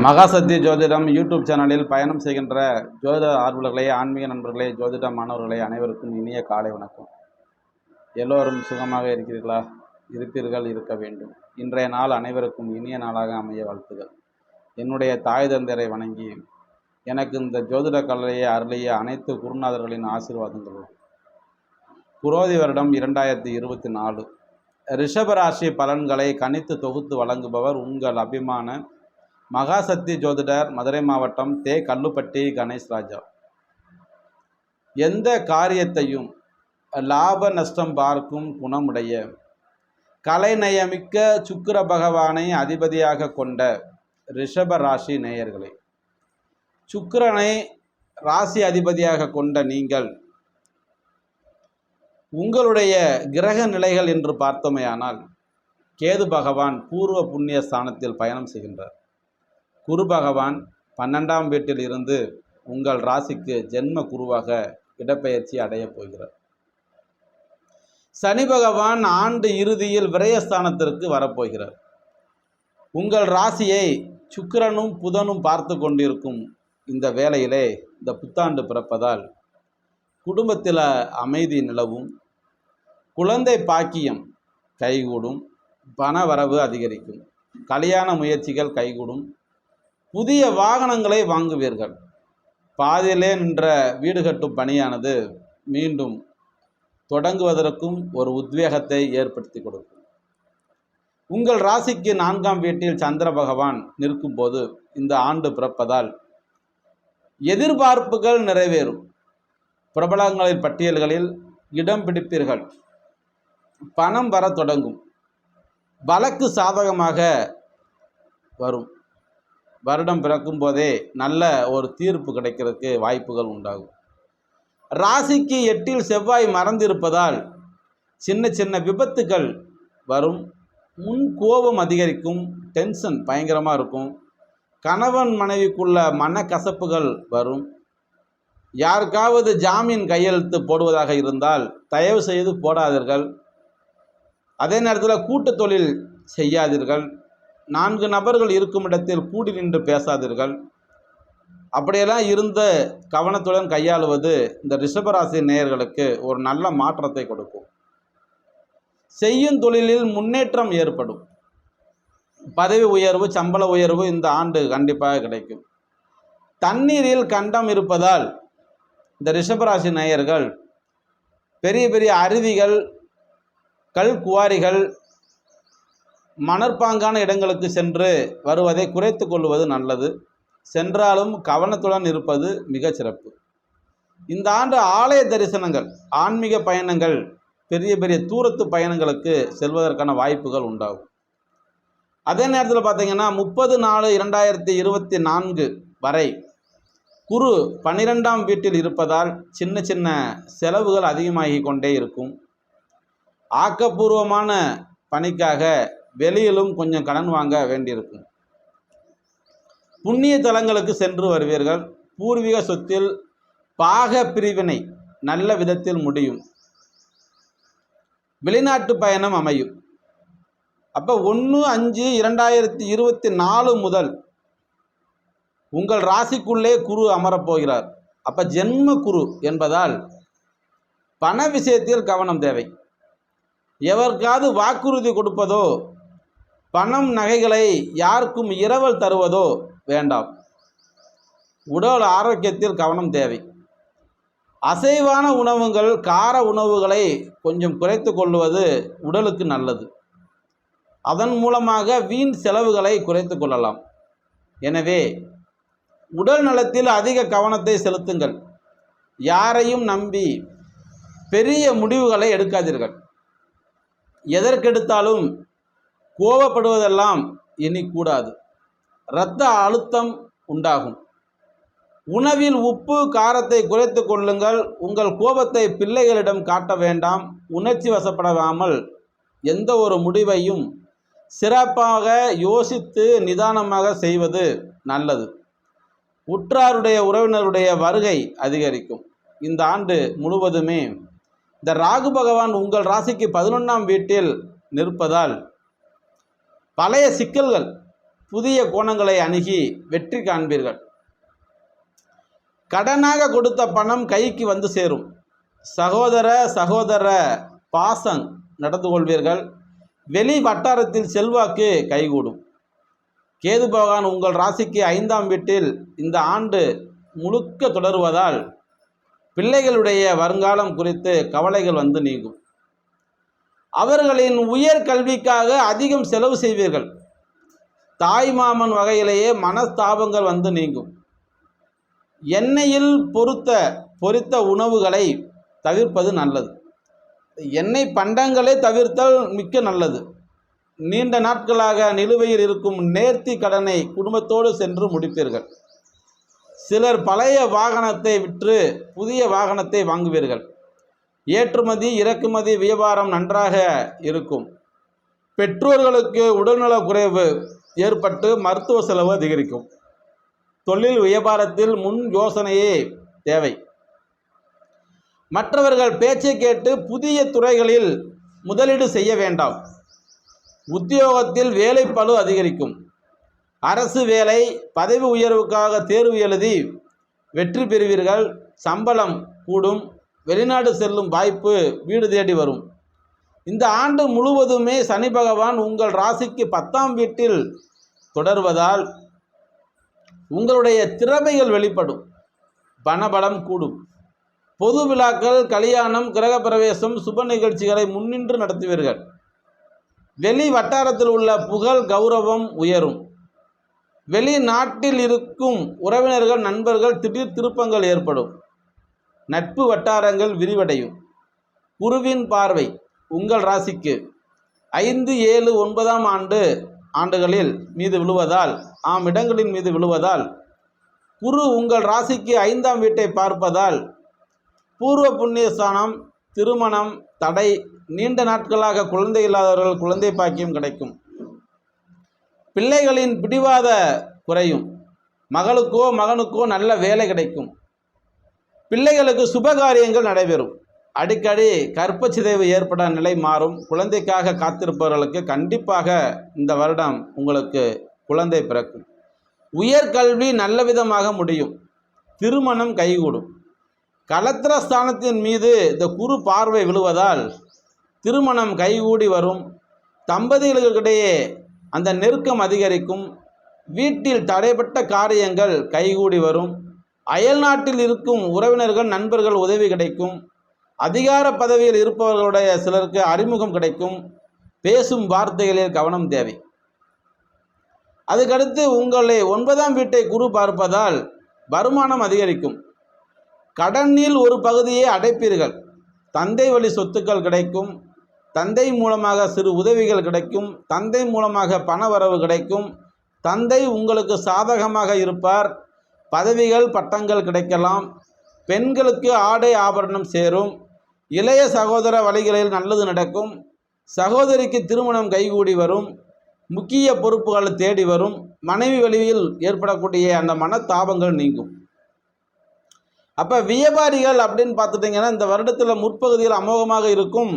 மகாசக்தி ஜோதிடம் யூடியூப் சேனலில் பயணம் செய்கின்ற ஜோதிட ஆர்வலர்களே, ஆன்மீக நண்பர்களே, ஜோதிட மாணவர்களே, அனைவருக்கும் இனிய காலை வணக்கம். எல்லோரும் சுகமாக இருக்கிறீர்களா? இருப்பீர்கள், இருக்க வேண்டும். இன்றைய நாள் அனைவருக்கும் இனிய நாளாக அமைய வாழ்த்துகள். என்னுடைய தாய் தந்தையரை வணங்கி எனக்கு இந்த ஜோதிட கலையை அருளிய அனைத்து குருநாதர்களின் ஆசீர்வாதங்களும். குரோதி வருடம் 2024 ரிஷபராசி பலன்களை கணித்து தொகுத்து வழங்குபவர் உங்கள் அபிமான மகாசக்தி ஜோதிடர், மதுரை மாவட்டம் தே கல்லுப்பட்டி கணேஷ் ராஜா. எந்த காரியத்தையும் லாப நஷ்டம் பார்க்கும் குணமுடைய கலைநயமிக்க சுக்கிர பகவானை அதிபதியாக கொண்ட ரிஷப ராசி நேயர்களே, சுக்கிரனை ராசி அதிபதியாக கொண்ட நீங்கள் உங்களுடைய கிரக நிலைகள் என்று பார்த்தோமேயானால், கேது பகவான் பூர்வ புண்ணிய ஸ்தானத்தில் பயணம் செய்கின்றார். குரு பகவான் 12ஆம் வீட்டில் இருந்து உங்கள் ராசிக்கு ஜென்ம குருவாக இடப்பெயர்ச்சி அடையப் போகிறார். சனி பகவான் ஆண்டு இறுதியில் விரயஸ்தானத்திற்கு வரப்போகிறார். உங்கள் ராசியை சுக்கிரனும் புதனும் பார்த்து கொண்டிருக்கும் இந்த வேளையிலே இந்த புத்தாண்டு பிறப்பதால் குடும்பத்தில் அமைதி நிலவும், குழந்தை பாக்கியம் கைகூடும், பண வரவு அதிகரிக்கும், கல்யாண முயற்சிகள் கைகூடும், புதிய வாகனங்களை வாங்குவீர்கள். பாதியிலே நின்ற வீடு கட்டும் பணியானது மீண்டும் தொடங்குவதற்கும் ஒரு உத்வேகத்தை ஏற்படுத்தி கொடுக்கும். உங்கள் ராசிக்கு 4ஆம் வீட்டில் சந்திர பகவான் நிற்கும் போது இந்த ஆண்டு பிறப்பதால் எதிர்பார்ப்புகள் நிறைவேறும். பிரபலங்களின் பட்டியல்களில் இடம் பிடிப்பீர்கள். பணம் வர தொடங்கும். வழக்கு சாதகமாக வரும். வருடம் பிறக்கும் போதே நல்ல ஒரு தீர்ப்பு கிடைக்கிறதுக்கு வாய்ப்புகள் உண்டாகும். ராசிக்கு 8இல் செவ்வாய் மறந்திருப்பதால் சின்ன சின்ன விபத்துக்கள் வரும். முன் கோபம் அதிகரிக்கும். டென்ஷன் பயங்கரமாக இருக்கும். கணவன் மனைவிக்குள்ள மனக்கசப்புகள் வரும். யாருக்காவது ஜாமீன் கையெழுத்து போடுவதாக இருந்தால் தயவு செய்து போடாதீர்கள். அதே நேரத்தில் கூட்டு தொழில் செய்யாதீர்கள். 4 நபர்கள் இருக்கும் இடத்தில் கூடி நின்று பேசாதீர்கள். அப்படியெல்லாம் இருந்த கவனத்துடன் கையாளுவது இந்த ரிஷபராசி நேயர்களுக்கு ஒரு நல்ல மாற்றத்தை கொடுக்கும். செய்யும் தொழிலில் முன்னேற்றம் ஏற்படும். பதவி உயர்வு, சம்பள உயர்வு இந்த ஆண்டு கண்டிப்பாக கிடைக்கும். தண்ணீரில் கண்டம் இருப்பதால் இந்த ரிஷபராசி நேயர்கள் பெரிய பெரிய அருவிகள், கல் குவாரிகள், மணற்பாங்கான இடங்களுக்கு சென்று வருவதை குறைத்து கொள்வது நல்லது. சென்றாலும் கவனத்துடன் இருப்பது மிக சிறப்பு. இந்த ஆண்டு ஆலய தரிசனங்கள், ஆன்மீக பயணங்கள், பெரிய பெரிய தூரத்து பயணங்களுக்கு செல்வதற்கான வாய்ப்புகள் உண்டாகும். அதே நேரத்தில் பார்த்தீங்கன்னா 30/4/2024 வரை குரு 12ஆம் வீட்டில் இருப்பதால் சின்ன சின்ன செலவுகள் அதிகமாகி கொண்டே இருக்கும். ஆக்கப்பூர்வமான பணிக்காக வெளியிலும் கொஞ்சம் கடன் வாங்க வேண்டியிருக்கும். புண்ணிய தலங்களுக்கு சென்று வருவீர்கள். பூர்வீக சொத்தில் பாக பிரிவினை நல்ல விதத்தில் முடியும். வெளிநாட்டு பயணம் அமையும். அப்போ 1/5/2024 முதல் உங்கள் ராசிக்குள்ளே குரு அமரப்போகிறார். அப்போ ஜென்ம குரு என்பதால் பண விஷயத்தில் கவனம் தேவை. எவருக்காவது வாக்குறுதி கொடுப்பதோ, பணம் நகைகளை யாருக்கும் இரவல் தருவதோ வேண்டாம். உடல் ஆரோக்கியத்தில் கவனம் தேவை. அசைவான உணவுகள், கார உணவுகளை கொஞ்சம் குறைத்து கொள்வது உடலுக்கு நல்லது. அதன் மூலமாக வீண் செலவுகளை குறைத்து கொள்ளலாம். எனவே உடல் நலத்தில் அதிக கவனத்தை செலுத்துங்கள். யாரையும் நம்பி பெரிய முடிவுகளை எடுக்காதீர்கள். எதற்கெடுத்தாலும் கோபப்படுவதெல்லாம் இனி கூடாது. இரத்த அழுத்தம் உண்டாகும். உணவில் உப்பு, காரத்தை குறைத்து கொள்ளுங்கள். உங்கள் கோபத்தை பிள்ளைகளிடம் காட்ட வேண்டாம். உணர்ச்சி வசப்படாமல் எந்த ஒரு முடிவையும் சிறப்பாக யோசித்து நிதானமாக செய்வது நல்லது. உற்றாருடைய உறவினருடைய வருகை அதிகரிக்கும். இந்த ஆண்டு முழுவதுமே இந்த ராகு பகவான் உங்கள் ராசிக்கு 11ஆம் வீட்டில் நிற்பதால் பழைய சிக்கல்கள், புதிய கோணங்களை அணுகி வெற்றி காண்பீர்கள். கடனாக கொடுத்த பணம் கைக்கு வந்து சேரும். சகோதர பாசம் நடந்து கொள்வீர்கள். வெளி வட்டாரத்தில் செல்வாக்கு கைகூடும். கேது பகவான் உங்கள் ராசிக்கு 5ஆம் வீட்டில் இந்த ஆண்டு முழுக்க தொடருவதால் பிள்ளைகளுடைய வருங்காலம் குறித்து கவலைகள் வந்து நீங்கும். அவர்களின் உயர் கல்விக்காக அதிகம் செலவு செய்வீர்கள். தாய் மாமன் வகையிலேயே மனஸ்தாபங்கள் வந்து நீங்கும். எண்ணெயில் பொரித்த உணவுகளை தவிர்ப்பது நல்லது. எண்ணெய் பண்டங்களை தவிர்த்தால் மிக்க நல்லது. நீண்ட நாட்களாக நிலுவையில் இருக்கும் நேர்த்தி கடனை குடும்பத்தோடு சென்று முடிப்பீர்கள். சிலர் பழைய வாகனத்தை விற்று புதிய வாகனத்தை வாங்குவீர்கள். ஏற்றுமதி இறக்குமதி வியாபாரம் நன்றாக இருக்கும். பெற்றோர்களுக்கு உடல்நலக் குறைவு ஏற்பட்டு மருத்துவ செலவு அதிகரிக்கும். தொழில் வியாபாரத்தில் முன் யோசனையே தேவை. மற்றவர்கள் பேச்சை கேட்டு புதிய துறைகளில் முதலீடு செய்ய வேண்டாம். உத்தியோகத்தில் வேலைப்பளு அதிகரிக்கும். அரசு வேலை பதவி உயர்வுக்காக தேர்வு எழுதி வெற்றி பெறுவீர்கள். சம்பளம் கூடும். வெளிநாடு செல்லும் வாய்ப்பு வீடு தேடி வரும். இந்த ஆண்டு முழுவதுமே சனி பகவான் உங்கள் ராசிக்கு 10ஆம் வீட்டில் தொடர்வதால் உங்களுடைய திறமைகள் வெளிப்படும். பணபலம் கூடும். பொது விழாக்கள், கல்யாணம், கிரகப்பிரவேசம், சுப நிகழ்ச்சிகளை முன்னின்று நடத்துவீர்கள். வெளி வட்டாரத்தில் உள்ள புகழ் கௌரவம் உயரும். வெளிநாட்டில் இருக்கும் உறவினர்கள் நண்பர்கள் திடீர் திருப்பங்கள் ஏற்படும். நட்பு வட்டாரங்கள் விரிவடையும். குருவின் பார்வை உங்கள் ராசிக்கு 5, 7, 9ஆம் ஆண்டுகளில் மீது விழுவதால் இடங்களின் மீது விழுவதால் குரு உங்கள் ராசிக்கு 5ஆம் வீட்டை பார்ப்பதால் பூர்வ புண்ணியஸ்தானம், திருமணம் தடை, நீண்ட நாட்களாக குழந்தை இல்லாதவர்கள் குழந்தை பாக்கியம் கிடைக்கும். பிள்ளைகளின் பிடிவாத குறையும். மகளுக்கோ மகனுக்கோ நல்ல வேலை கிடைக்கும். பிள்ளைகளுக்கு சுபகாரியங்கள் நடைபெறும். அடிக்கடி கர்ப்பச்சிதைவு ஏற்பட நிலை மாறும். குழந்தைக்காக காத்திருப்பவர்களுக்கு கண்டிப்பாக இந்த வருடம் உங்களுக்கு குழந்தை பிறக்கும். உயர்கல்வி நல்ல விதமாக முடியும். திருமணம் கைகூடும். கலத்திரஸ்தானத்தின் மீது இந்த குரு பார்வை விழுவதால் திருமணம் கைகூடி வரும். தம்பதிகளுக்கிடையே அந்த நெருக்கம் அதிகரிக்கும். வீட்டில் தடைப்பட்ட காரியங்கள் கைகூடி வரும். அயல் நாட்டில் இருக்கும் உறவினர்கள் நண்பர்கள் உதவி கிடைக்கும். அதிகார பதவியில் இருப்பவர்களுடைய சிலருக்கு அறிமுகம் கிடைக்கும். பேசும் வார்த்தைகளில் கவனம் தேவை. அதுக்கடுத்து உங்களை 9ஆம் வீட்டை குரு பார்ப்பதால் வருமானம் அதிகரிக்கும். கடனில் ஒரு பகுதியை அடைப்பீர்கள். தந்தை வழி சொத்துக்கள் கிடைக்கும். தந்தை மூலமாக சிறு உதவிகள் கிடைக்கும். தந்தை மூலமாக பண வரவு கிடைக்கும். தந்தை உங்களுக்கு சாதகமாக இருப்பார். பதவிகள் பட்டங்கள் கிடைக்கலாம். பெண்களுக்கு ஆடை ஆபரணம் சேரும். இளைய சகோதர வழிகளில் நல்லது நடக்கும். சகோதரிக்கு திருமணம் கைகூடி வரும். முக்கிய பொறுப்புகள் தேடி வரும். மனைவி வழியில் ஏற்படக்கூடிய அந்த மனத்தாபங்கள் நீங்கும். அப்போ வியாபாரிகள் அப்படின்னு பார்த்துட்டிங்கன்னா இந்த வருடத்தில் முற்பகுதியில் அமோகமாக இருக்கும்.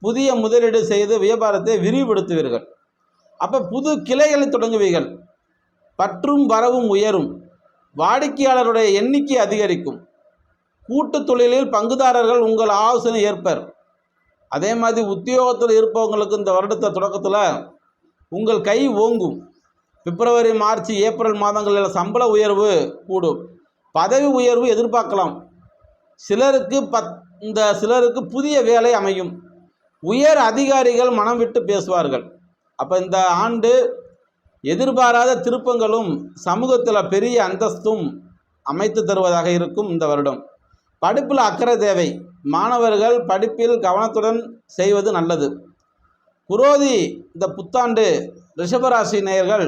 புதிய முதலீடு செய்து வியாபாரத்தை விரிவுபடுத்துவீர்கள். அப்போ புது கிளைகளை தொடங்குவீர்கள். பற்றும் வரவும் உயரும். வாடிக்கையாளருடைய எண்ணிக்கை அதிகரிக்கும். கூட்டு தொழிலில் பங்குதாரர்கள் உங்கள் ஆலோசனை ஏற்பர். அதே மாதிரி உத்தியோகத்தில் இருப்பவங்களுக்கு இந்த வருடத்தை தொடக்கத்தில் உங்கள் கை ஓங்கும். பிப்ரவரி, மார்ச், ஏப்ரல் மாதங்களில் சம்பள உயர்வு கூடும். பதவி உயர்வு எதிர்பார்க்கலாம். சிலருக்கு புதிய வேலை அமையும். உயர் அதிகாரிகள் மனம் விட்டு பேசுவார்கள். அப்போ இந்த ஆண்டு எதிர்பாராத திருப்பங்களும் சமூகத்தில் பெரிய அந்தஸ்தும் அமைத்து தருவதாக இருக்கும். இந்த வருடம் படிப்பில் அக்கறை தேவை. மாணவர்கள் படிப்பில் கவனத்துடன் செய்வது நல்லது. குரோதி இந்த புத்தாண்டு ரிஷபராசி நேயர்கள்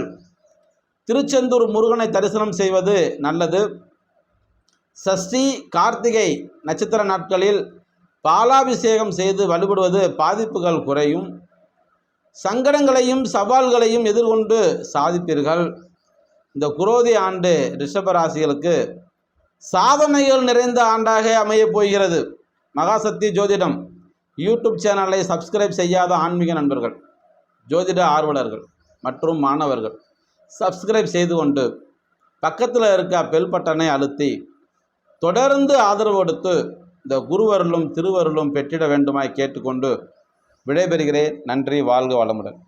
திருச்செந்தூர் முருகனை தரிசனம் செய்வது நல்லது. சஷ்டி, கார்த்திகை நட்சத்திர நாட்களில் பாலாபிஷேகம் செய்து வழிபடுவது பாதிப்புகள் குறையும். சங்கடங்களையும் சவால்களையும் எதிர்கொண்டு சாதிப்பீர்கள். இந்த குரோதி ஆண்டு ரிஷபராசிகளுக்கு சாதனைகள் நிறைந்த ஆண்டாக அமையப் போகிறது. மகாசக்தி ஜோதிடம் யூடியூப் சேனலை சப்ஸ்கிரைப் செய்யாத ஆன்மீக நண்பர்கள், ஜோதிட ஆர்வலர்கள் மற்றும் மாணவர்கள் சப்ஸ்கிரைப் செய்து கொண்டு பக்கத்தில் இருக்க பெல் பட்டனை அழுத்தி தொடர்ந்து ஆதரவு கொடுத்து இந்த குருவருளும் திருவருளும் பெற்றிட வேண்டுமாய் கேட்டுக்கொண்டு விடைபெறுகிறேன். நன்றி. வாழ்க வளமுடன்.